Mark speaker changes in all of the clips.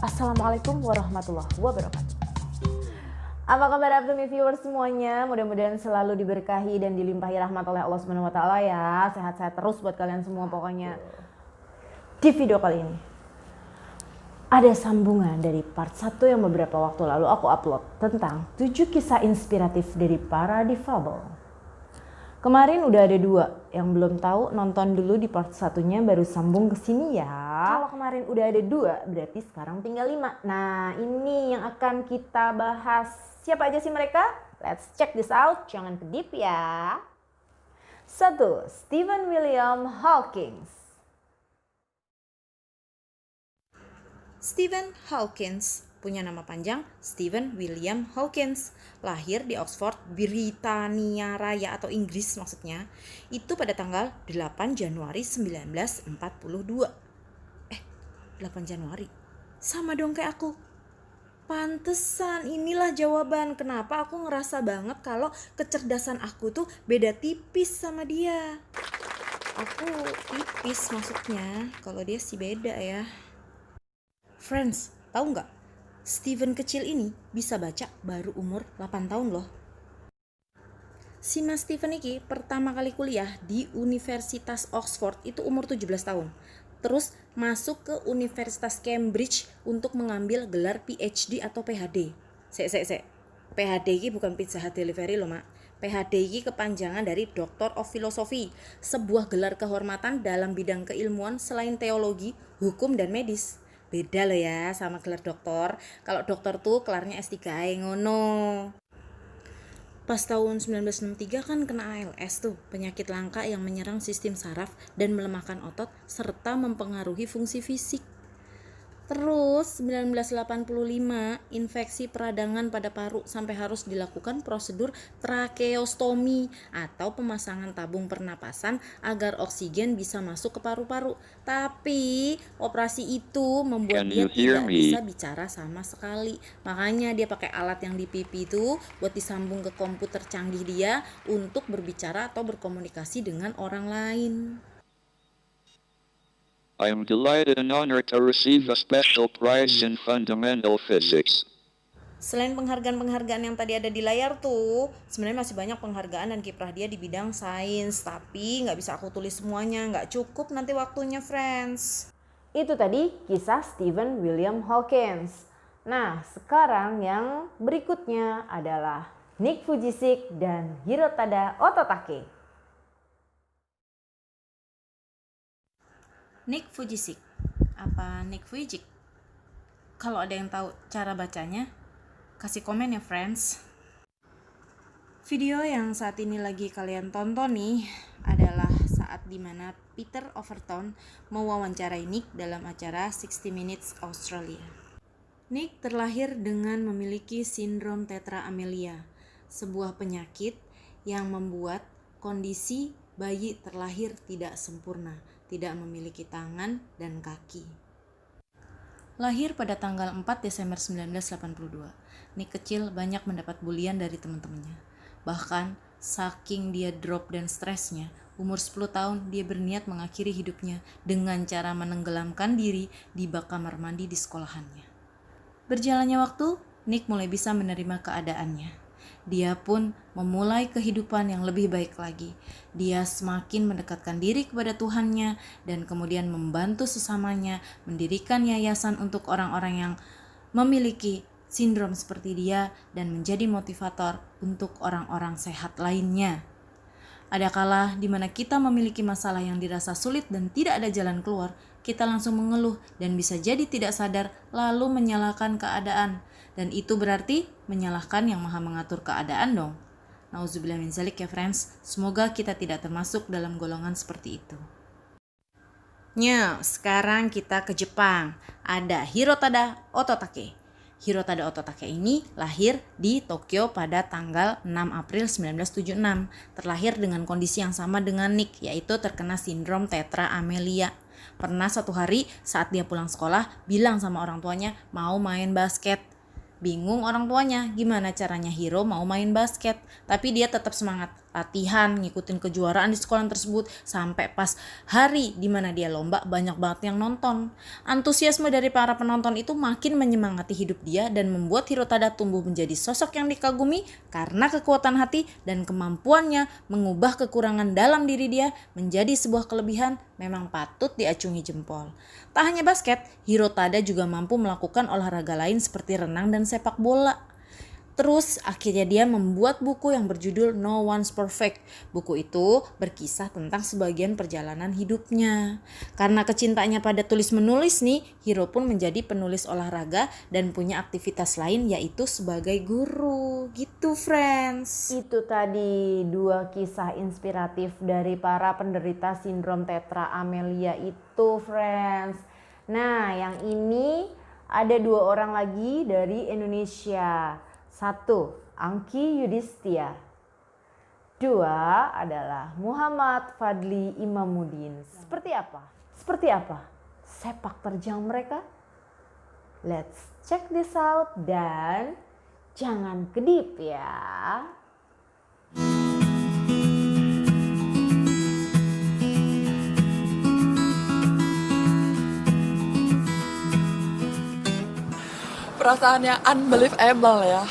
Speaker 1: Assalamualaikum warahmatullahi wabarakatuh. Apa kabar Abdumi viewers semuanya? Mudah-mudahan selalu diberkahi dan dilimpahi rahmat oleh Allah Subhanahu wa taala ya. Sehat-sehat terus buat kalian semua pokoknya. Di video kali ini ada sambungan dari part 1 yang beberapa waktu lalu aku upload tentang 7 kisah inspiratif dari para difabel. Kemarin udah ada 2, yang belum tahu nonton dulu di part 1-nya baru sambung ke sini ya. Kalau kemarin udah ada 2, berarti sekarang tinggal 5. Nah, ini yang akan kita bahas. Siapa aja sih mereka? Let's check this out, jangan kedip ya. 1. Stephen William Hawking.
Speaker 2: Stephen Hawking punya nama panjang Stephen William Hawking, lahir di Oxford, Britania Raya atau Inggris maksudnya, itu pada tanggal 8 Januari 1942. 8 Januari? Sama dong kayak aku. Pantesan, inilah jawaban kenapa aku ngerasa banget kalau kecerdasan aku tuh beda tipis sama dia. Aku tipis maksudnya, kalau dia sih beda ya. Friends, tahu nggak? Steven kecil ini bisa baca baru umur 8 tahun loh. Si Mas Steven ini pertama kali kuliah di Universitas Oxford itu umur 17 tahun. Terus masuk ke Universitas Cambridge untuk mengambil gelar PhD atau PhD. PhD ini bukan Pizza Hut Delivery loh, Mak. PhD ini kepanjangan dari Doctor of Philosophy, sebuah gelar kehormatan dalam bidang keilmuan selain teologi, hukum, dan medis. Beda loh ya sama gelar doktor. Kalau dokter tuh kelarnya S3 ngono. Pas tahun 1963 kan kena ALS tuh, penyakit langka yang menyerang sistem saraf dan melemahkan otot serta mempengaruhi fungsi fisik. Terus 1985 infeksi peradangan pada paru sampai harus dilakukan prosedur tracheostomi atau pemasangan tabung pernapasan agar oksigen bisa masuk ke paru-paru. Tapi operasi itu membuat dia tidak bisa bicara sama sekali. Makanya dia pakai alat yang di pipi itu buat disambung ke komputer canggih dia untuk berbicara atau berkomunikasi dengan orang lain.
Speaker 3: I am delighted and honored to receive a special prize in fundamental physics.
Speaker 2: Selain penghargaan-penghargaan yang tadi ada di layar tuh, sebenarnya masih banyak penghargaan dan kiprah dia di bidang sains. Tapi nggak bisa aku tulis semuanya, nggak cukup nanti waktunya, friends.
Speaker 1: Itu tadi kisah Stephen William Hawking. Nah, sekarang yang berikutnya adalah Nick Vujicic dan Hirotada Ototake.
Speaker 2: Nick Vujicic. Apa Nick Vujicic? Kalau ada yang tahu cara bacanya, kasih komen ya, friends. Video yang saat ini lagi kalian tonton nih adalah saat dimana Peter Overton mewawancarai Nick dalam acara 60 Minutes Australia. Nick terlahir dengan memiliki sindrom tetra amelia, sebuah penyakit yang membuat kondisi bayi terlahir tidak sempurna, tidak memiliki tangan dan kaki. Lahir pada tanggal 4 Desember 1982, Nick kecil banyak mendapat bulian dari teman-temannya. Bahkan, saking dia drop dan stresnya, umur 10 tahun dia berniat mengakhiri hidupnya dengan cara menenggelamkan diri di bak kamar mandi di sekolahannya. Berjalannya waktu, Nick mulai bisa menerima keadaannya. Dia pun memulai kehidupan yang lebih baik lagi. Dia semakin mendekatkan diri kepada Tuhannya dan kemudian membantu sesamanya mendirikan yayasan untuk orang-orang yang memiliki sindrom seperti dia dan menjadi motivator untuk orang-orang sehat lainnya. Ada kala di mana kita memiliki masalah yang dirasa sulit dan tidak ada jalan keluar, kita langsung mengeluh dan bisa jadi tidak sadar lalu menyalahkan keadaan. Dan itu berarti menyalahkan yang maha mengatur keadaan dong. Nauzubillah min zalik ya friends, semoga kita tidak termasuk dalam golongan seperti itu. Sekarang kita ke Jepang. Ada Hirotada Ototake. Hirotada Ototake ini lahir di Tokyo pada tanggal 6 April 1976. Terlahir dengan kondisi yang sama dengan Nick, yaitu terkena sindrom tetra amelia. Pernah suatu hari saat dia pulang sekolah, bilang sama orang tuanya mau main basket. Bingung orang tuanya gimana caranya Hiro mau main basket, tapi dia tetap semangat latihan, ngikutin kejuaraan di sekolah tersebut sampai pas hari dimana dia lomba banyak banget yang nonton. Antusiasme dari para penonton itu makin menyemangati hidup dia dan membuat Hiro Tada tumbuh menjadi sosok yang dikagumi karena kekuatan hati dan kemampuannya mengubah kekurangan dalam diri dia menjadi sebuah kelebihan memang patut diacungi jempol. Tak hanya basket, Hiro Tada juga mampu melakukan olahraga lain seperti renang dan sepak bola. Terus akhirnya dia membuat buku yang berjudul No One's Perfect. Buku itu berkisah tentang sebagian perjalanan hidupnya. Karena kecintaannya pada tulis-menulis nih, Hiro pun menjadi penulis olahraga dan punya aktivitas lain yaitu sebagai guru. Gitu friends.
Speaker 1: Itu tadi 2 kisah inspiratif dari para penderita sindrom tetra amelia itu friends. Nah yang ini ada 2 orang lagi dari Indonesia. 1. Angki Yudhistia. 2 adalah Muhammad Fadli Imamuddin. Seperti apa? Seperti apa sepak terjang mereka? Let's check this out dan jangan kedip ya.
Speaker 4: Perasaannya unbelievable ya.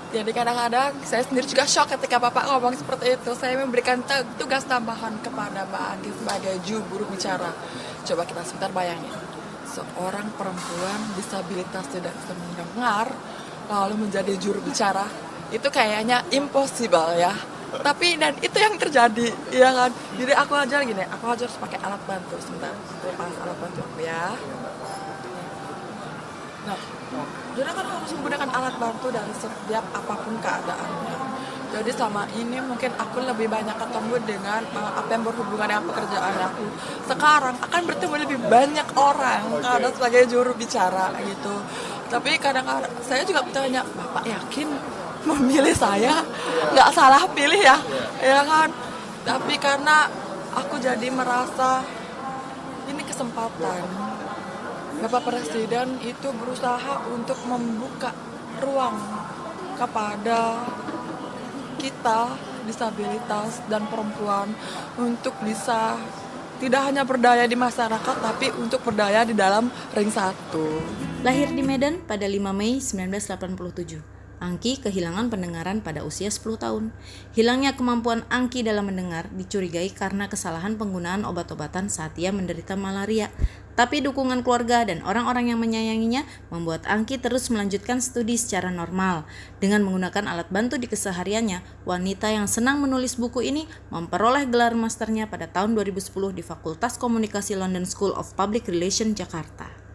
Speaker 4: Jadi kadang-kadang saya sendiri juga shock ketika Bapak ngomong seperti itu. Saya memberikan tugas tambahan kepada Mbak Anggi sebagai juru bicara. Coba kita sebentar bayangin. Seorang perempuan disabilitas tidak bisa mendengar lalu menjadi juru bicara. Itu kayaknya impossible ya. Tapi dan itu yang terjadi, ya kan. Jadi aku ajar gini, aku ajar harus pakai alat bantu sebentar. Lepas alat bantu aku ya. Nah, jadi kan harus menggunakan alat bantu dari setiap apapun keadaannya. Jadi sama ini mungkin aku lebih banyak ketemu dengan apa yang berhubungan dengan pekerjaan aku. Sekarang akan bertemu lebih banyak orang karena sebagai juru bicara gitu. Tapi kadang-kadang saya juga bertanya, Bapak yakin memilih saya? Nggak salah pilih ya, ya kan? Tapi karena aku jadi merasa ini kesempatan. Bapak Presiden itu berusaha untuk membuka ruang kepada kita disabilitas dan perempuan untuk bisa tidak hanya berdaya di masyarakat tapi untuk berdaya di dalam ring 1.
Speaker 2: Lahir di Medan pada 5 Mei 1987. Angki kehilangan pendengaran pada usia 10 tahun. Hilangnya kemampuan Angki dalam mendengar dicurigai karena kesalahan penggunaan obat-obatan saat ia menderita malaria. Tapi dukungan keluarga dan orang-orang yang menyayanginya membuat Angki terus melanjutkan studi secara normal. Dengan menggunakan alat bantu di kesehariannya, wanita yang senang menulis buku ini memperoleh gelar masternya pada tahun 2010 di Fakultas Komunikasi London School of Public Relations, Jakarta.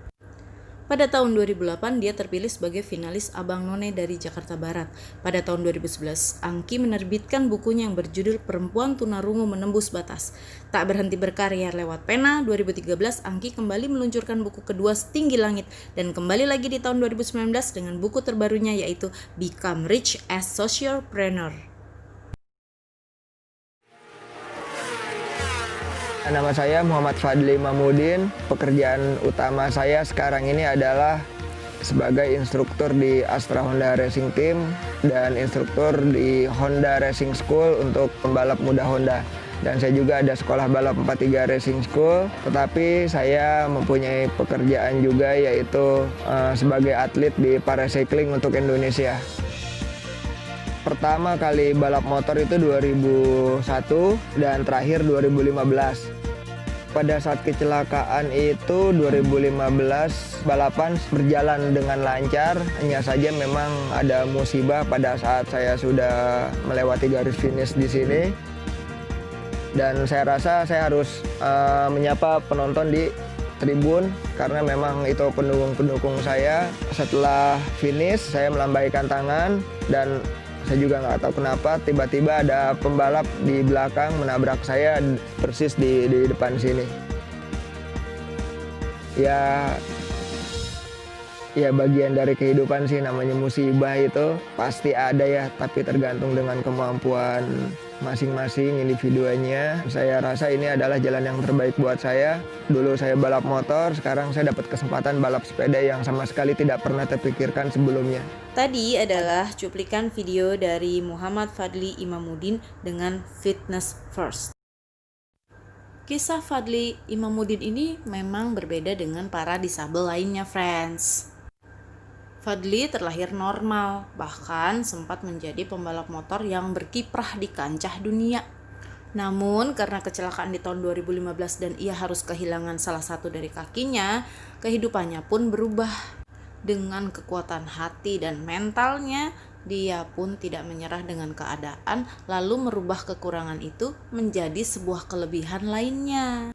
Speaker 2: Pada tahun 2008, dia terpilih sebagai finalis Abang None dari Jakarta Barat. Pada tahun 2011, Angki menerbitkan bukunya yang berjudul Perempuan Tunarungu Menembus Batas. Tak berhenti berkarya lewat pena, 2013 Angki kembali meluncurkan buku kedua Setinggi Langit dan kembali lagi di tahun 2019 dengan buku terbarunya yaitu Become Rich as Socialpreneur.
Speaker 5: Nama saya Muhammad Fadli Imamuddin. Pekerjaan utama saya sekarang ini adalah sebagai instruktur di Astra Honda Racing Team dan instruktur di Honda Racing School untuk pembalap muda Honda. Dan saya juga ada sekolah balap 43 Racing School, tetapi saya mempunyai pekerjaan juga yaitu sebagai atlet di Paracycling untuk Indonesia. Pertama kali balap motor itu 2001 dan terakhir 2015. Pada saat kecelakaan itu 2015 balapan berjalan dengan lancar, hanya saja memang ada musibah pada saat saya sudah melewati garis finish di sini. Dan saya rasa saya harus menyapa penonton di tribun karena memang itu pendukung-pendukung saya. Setelah finish saya melambaikan tangan dan saya juga nggak tahu kenapa tiba-tiba ada pembalap di belakang menabrak saya persis di depan sini. Ya Ya bagian dari kehidupan sih, namanya musibah itu pasti ada ya, tapi tergantung dengan kemampuan masing-masing individunya. Saya rasa ini adalah jalan yang terbaik buat saya. Dulu saya balap motor, sekarang saya dapat kesempatan balap sepeda yang sama sekali tidak pernah terpikirkan sebelumnya.
Speaker 2: Tadi adalah cuplikan video dari Muhammad Fadli Imamuddin dengan Fitness First. Kisah Fadli Imamuddin ini memang berbeda dengan para disabel lainnya, friends. Fadli terlahir normal, bahkan sempat menjadi pembalap motor yang berkiprah di kancah dunia. Namun karena kecelakaan di tahun 2015 dan ia harus kehilangan salah satu dari kakinya, kehidupannya pun berubah. Dengan kekuatan hati dan mentalnya, dia pun tidak menyerah dengan keadaan, lalu merubah kekurangan itu menjadi sebuah kelebihan lainnya.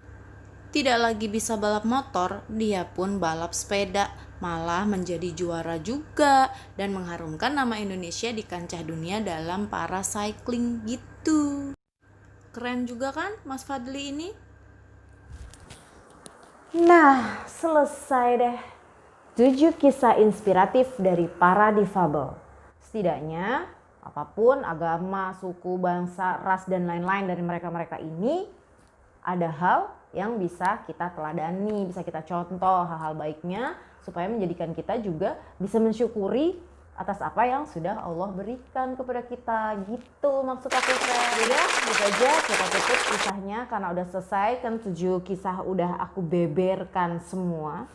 Speaker 2: Tidak lagi bisa balap motor, dia pun balap sepeda, malah menjadi juara juga dan mengharumkan nama Indonesia di kancah dunia dalam para cycling gitu. Keren juga kan Mas Fadli ini?
Speaker 1: Nah, selesai deh 7 kisah inspiratif dari para difabel. Setidaknya apapun agama, suku, bangsa, ras, dan lain-lain dari mereka-mereka ini, ada hal yang bisa kita teladani, bisa kita contoh hal-hal baiknya supaya menjadikan kita juga bisa mensyukuri atas apa yang sudah Allah berikan kepada kita. Gitu maksud aku, friend. Udah, gitu aja kita tutup kisahnya karena udah selesai kan, 7 kisah udah aku beberkan semua.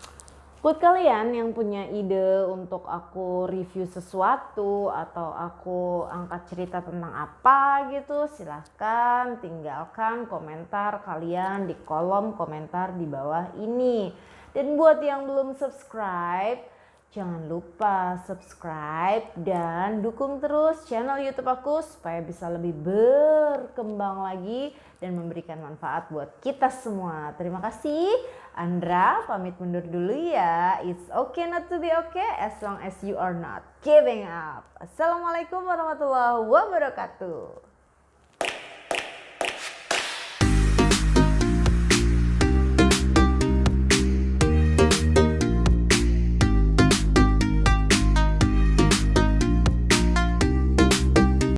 Speaker 1: Buat kalian yang punya ide untuk aku review sesuatu atau aku angkat cerita tentang apa gitu, silahkan tinggalkan komentar kalian di kolom komentar di bawah ini. Dan buat yang belum subscribe, jangan lupa subscribe dan dukung terus channel YouTube aku supaya bisa lebih berkembang lagi dan memberikan manfaat buat kita semua. Terima kasih. Andra pamit mundur dulu ya. It's okay not to be okay as long as you are not giving up. Assalamualaikum warahmatullahi wabarakatuh.